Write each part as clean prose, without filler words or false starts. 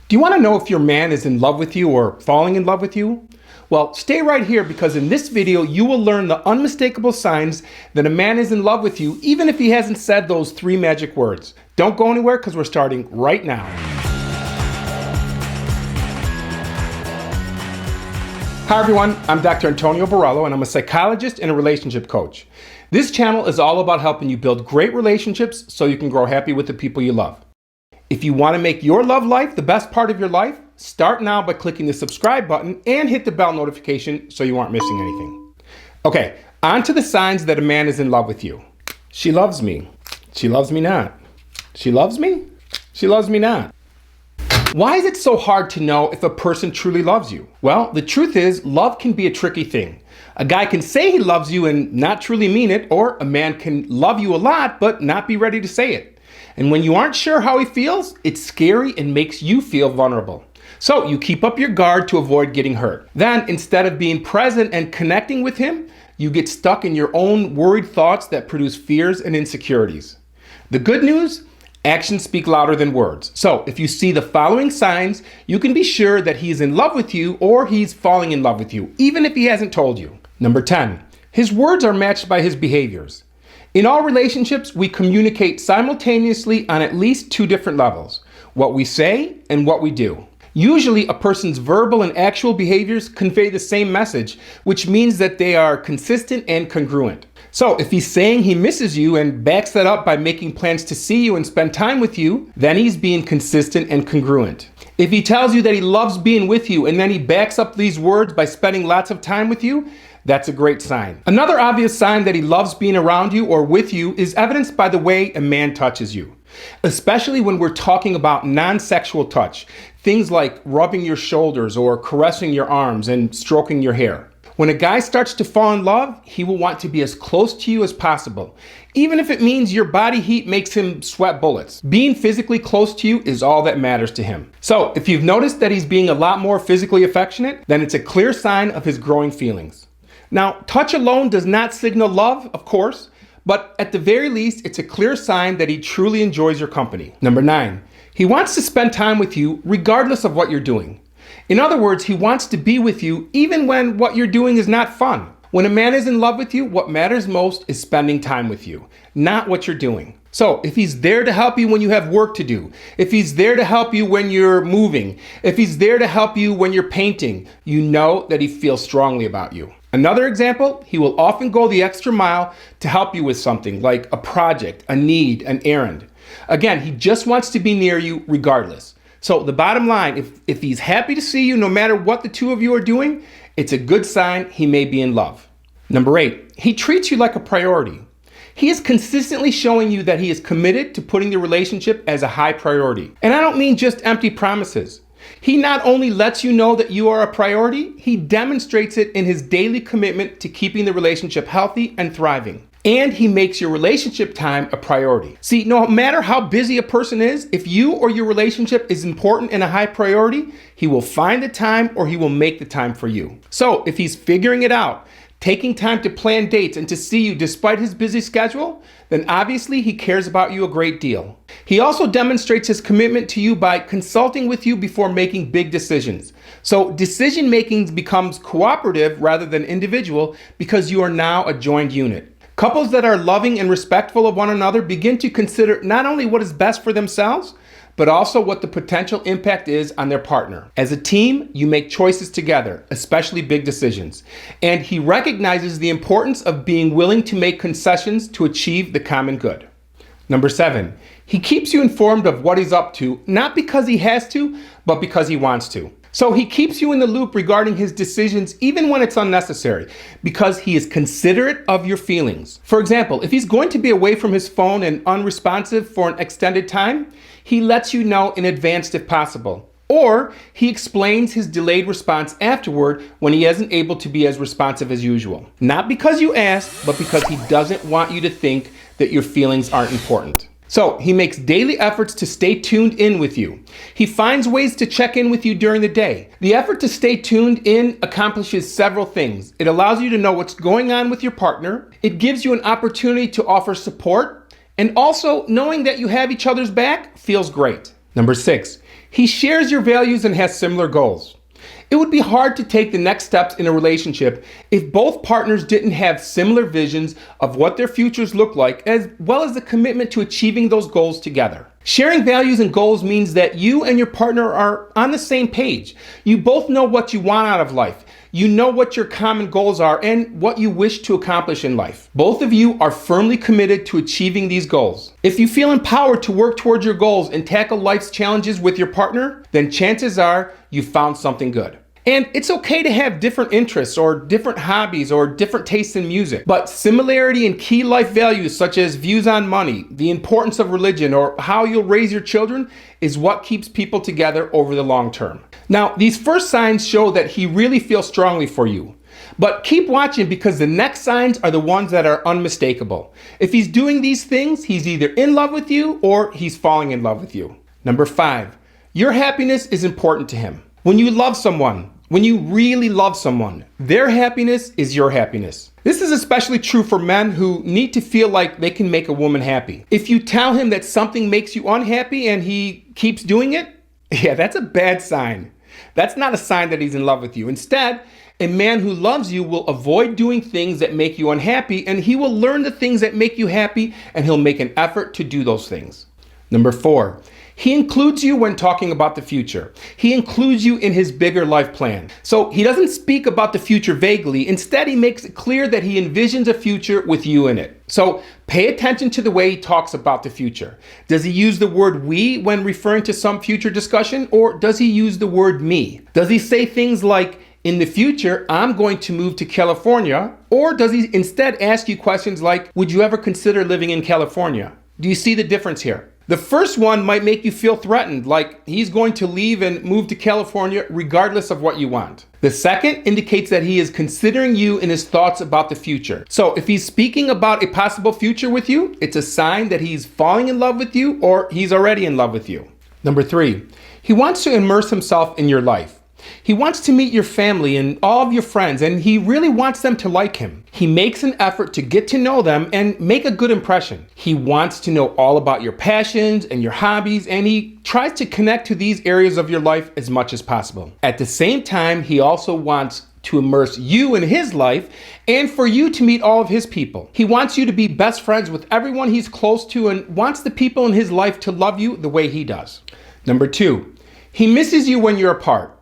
Do you want to know if your man is in love with you or falling in love with you? Well, stay right here because in this video, you will learn the unmistakable signs that a man is in love with you, even if he hasn't said those 3 magic words. Don't go anywhere because we're starting right now. Hi everyone, I'm Dr. Antonio Borrello and I'm a psychologist and a relationship coach. This channel is all about helping you build great relationships so you can grow happy with the people you love. If you want to make your love life the best part of your life, start now by clicking the subscribe button and hit the bell notification so you aren't missing anything. Okay, on to the signs that a man is in love with you. She loves me. She loves me not. She loves me. She loves me not. Why is it so hard to know if a person truly loves you? Well, the truth is, love can be a tricky thing. A guy can say he loves you and not truly mean it, or a man can love you a lot but not be ready to say it. And when you aren't sure how he feels, it's scary and makes you feel vulnerable. So you keep up your guard to avoid getting hurt. Then, instead of being present and connecting with him, you get stuck in your own worried thoughts that produce fears and insecurities. The good news? Actions speak louder than words. So if you see the following signs, you can be sure that he's in love with you or he's falling in love with you, even if he hasn't told you. Number 10, his words are matched by his behaviors. In all relationships, we communicate simultaneously on at least 2 different levels, what we say and what we do. Usually, a person's verbal and actual behaviors convey the same message, which means that they are consistent and congruent. So if he's saying he misses you and backs that up by making plans to see you and spend time with you, then he's being consistent and congruent. If he tells you that he loves being with you and then he backs up these words by spending lots of time with you, that's a great sign. Another obvious sign that he loves being around you or with you is evidenced by the way a man touches you, especially when we're talking about non-sexual touch, things like rubbing your shoulders or caressing your arms and stroking your hair. When a guy starts to fall in love, he will want to be as close to you as possible, even if it means your body heat makes him sweat bullets. Being physically close to you is all that matters to him. So if you've noticed that he's being a lot more physically affectionate, then it's a clear sign of his growing feelings. Now, touch alone does not signal love, of course, but at the very least, it's a clear sign that he truly enjoys your company. Number 9, he wants to spend time with you regardless of what you're doing. In other words, he wants to be with you even when what you're doing is not fun. When a man is in love with you, what matters most is spending time with you, not what you're doing. So if he's there to help you when you have work to do, if he's there to help you when you're moving, if he's there to help you when you're painting, you know that he feels strongly about you. Another example, he will often go the extra mile to help you with something like a project, a need, an errand. Again, he just wants to be near you regardless. So the bottom line, if he's happy to see you no matter what the 2 of you are doing, it's a good sign he may be in love. Number 8, he treats you like a priority. He is consistently showing you that he is committed to putting the relationship as a high priority. And I don't mean just empty promises. He not only lets you know that you are a priority, he demonstrates it in his daily commitment to keeping the relationship healthy and thriving. And he makes your relationship time a priority. See, no matter how busy a person is, if you or your relationship is important and a high priority, he will find the time or he will make the time for you. So if he's figuring it out, taking time to plan dates and to see you despite his busy schedule, then obviously he cares about you a great deal. He also demonstrates his commitment to you by consulting with you before making big decisions. So decision making becomes cooperative rather than individual because you are now a joined unit. Couples that are loving and respectful of one another begin to consider not only what is best for themselves, but also what the potential impact is on their partner. As a team, you make choices together, especially big decisions. And he recognizes the importance of being willing to make concessions to achieve the common good. Number 7, he keeps you informed of what he's up to, not because he has to, but because he wants to. So he keeps you in the loop regarding his decisions even when it's unnecessary, because he is considerate of your feelings. For example, if he's going to be away from his phone and unresponsive for an extended time, he lets you know in advance if possible. Or he explains his delayed response afterward when he isn't able to be as responsive as usual. Not because you asked, but because he doesn't want you to think that your feelings aren't important. So he makes daily efforts to stay tuned in with you. He finds ways to check in with you during the day. The effort to stay tuned in accomplishes several things. It allows you to know what's going on with your partner. It gives you an opportunity to offer support. And also knowing that you have each other's back feels great. Number 6, He shares your values and has similar goals. It would be hard to take the next steps in a relationship if both partners didn't have similar visions of what their futures look like, as well as a commitment to achieving those goals together. Sharing values and goals means that you and your partner are on the same page. You both know what you want out of life. You know what your common goals are and what you wish to accomplish in life. Both of you are firmly committed to achieving these goals. If you feel empowered to work towards your goals and tackle life's challenges with your partner, then chances are you found something good. And it's okay to have different interests or different hobbies or different tastes in music, but similarity in key life values such as views on money, the importance of religion, or how you'll raise your children is what keeps people together over the long term. Now, these first signs show that he really feels strongly for you. But keep watching because the next signs are the ones that are unmistakable. If he's doing these things, he's either in love with you or he's falling in love with you. Number 5, your happiness is important to him. When you love someone, when you really love someone, their happiness is your happiness. This is especially true for men who need to feel like they can make a woman happy. If you tell him that something makes you unhappy and he keeps doing it, that's a bad sign. That's not a sign that he's in love with you. Instead, a man who loves you will avoid doing things that make you unhappy, and he will learn the things that make you happy, and he'll make an effort to do those things. Number 4, he includes you when talking about the future. He includes you in his bigger life plan. So he doesn't speak about the future vaguely. Instead, he makes it clear that he envisions a future with you in it. So pay attention to the way he talks about the future. Does he use the word we when referring to some future discussion, or does he use the word me? Does he say things like, in the future, I'm going to move to California? Or does he instead ask you questions like, would you ever consider living in California? Do you see the difference here? The first one might make you feel threatened, like he's going to leave and move to California regardless of what you want. The second indicates that he is considering you in his thoughts about the future. So if he's speaking about a possible future with you, it's a sign that he's falling in love with you or he's already in love with you. Number 3, he wants to immerse himself in your life. He wants to meet your family and all of your friends, and he really wants them to like him. He makes an effort to get to know them and make a good impression. He wants to know all about your passions and your hobbies, and he tries to connect to these areas of your life as much as possible. At the same time, he also wants to immerse you in his life and for you to meet all of his people. He wants you to be best friends with everyone he's close to and wants the people in his life to love you the way he does. Number 2, he misses you when you're apart.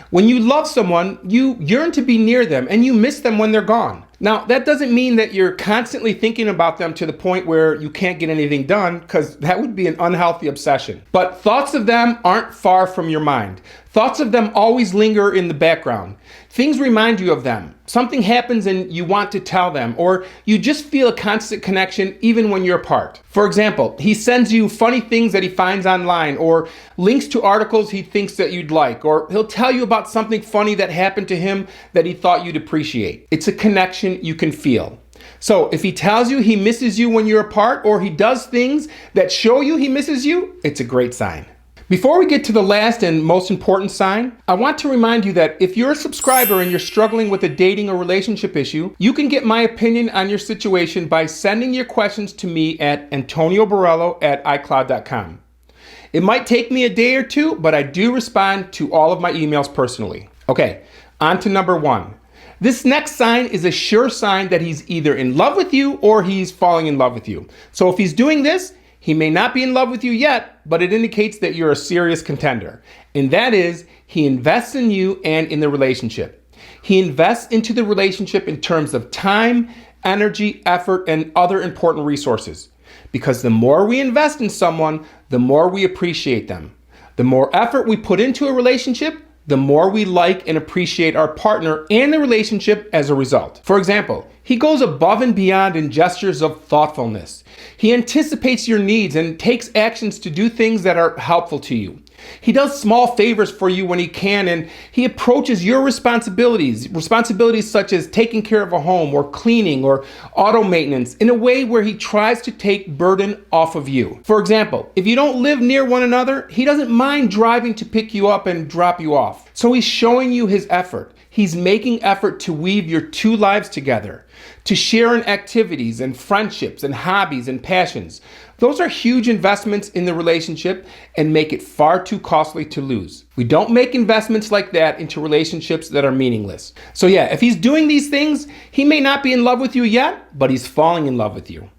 When you love someone, you yearn to be near them and you miss them when they're gone. Now, that doesn't mean that you're constantly thinking about them to the point where you can't get anything done, because that would be an unhealthy obsession. But thoughts of them aren't far from your mind. Thoughts of them always linger in the background. Things remind you of them. Something happens and you want to tell them, or you just feel a constant connection even when you're apart. For example, he sends you funny things that he finds online, or links to articles he thinks that you'd like, or he'll tell you about something funny that happened to him that he thought you'd appreciate. It's a connection you can feel. So if he tells you he misses you when you're apart, or he does things that show you he misses you, it's a great sign. Before we get to the last and most important sign, I want to remind you that if you're a subscriber and you're struggling with a dating or relationship issue, you can get my opinion on your situation by sending your questions to me at antonioborrello@icloud.com. It might take me a day or two, but I do respond to all of my emails personally. Okay, on to number 1. This next sign is a sure sign that he's either in love with you or he's falling in love with you. So if he's doing this, he may not be in love with you yet, but it indicates that you're a serious contender. And that is, he invests in you and in the relationship. He invests into the relationship in terms of time, energy, effort, and other important resources. Because the more we invest in someone, the more we appreciate them. The more effort we put into a relationship, the more we like and appreciate our partner and the relationship as a result. For example, he goes above and beyond in gestures of thoughtfulness. He anticipates your needs and takes actions to do things that are helpful to you. He does small favors for you when he can, and he approaches your responsibilities such as taking care of a home or cleaning or auto maintenance in a way where he tries to take burden off of you. For example, if you don't live near one another, he doesn't mind driving to pick you up and drop you off. So he's showing you his effort. he's making effort to weave your two lives together, to share in activities and friendships and hobbies and passions. Those are huge investments in the relationship and make it far too costly to lose. We don't make investments like that into relationships that are meaningless. So yeah, if he's doing these things, he may not be in love with you yet, but he's falling in love with you.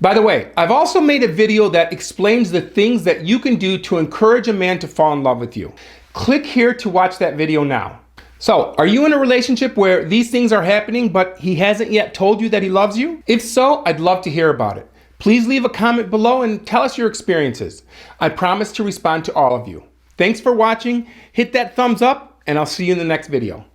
By the way, I've also made a video that explains the things that you can do to encourage a man to fall in love with you. Click here to watch that video now. So, are you in a relationship where these things are happening, but he hasn't yet told you that he loves you? If so, I'd love to hear about it. Please leave a comment below and tell us your experiences. I promise to respond to all of you. Thanks for watching. Hit that thumbs up, and I'll see you in the next video.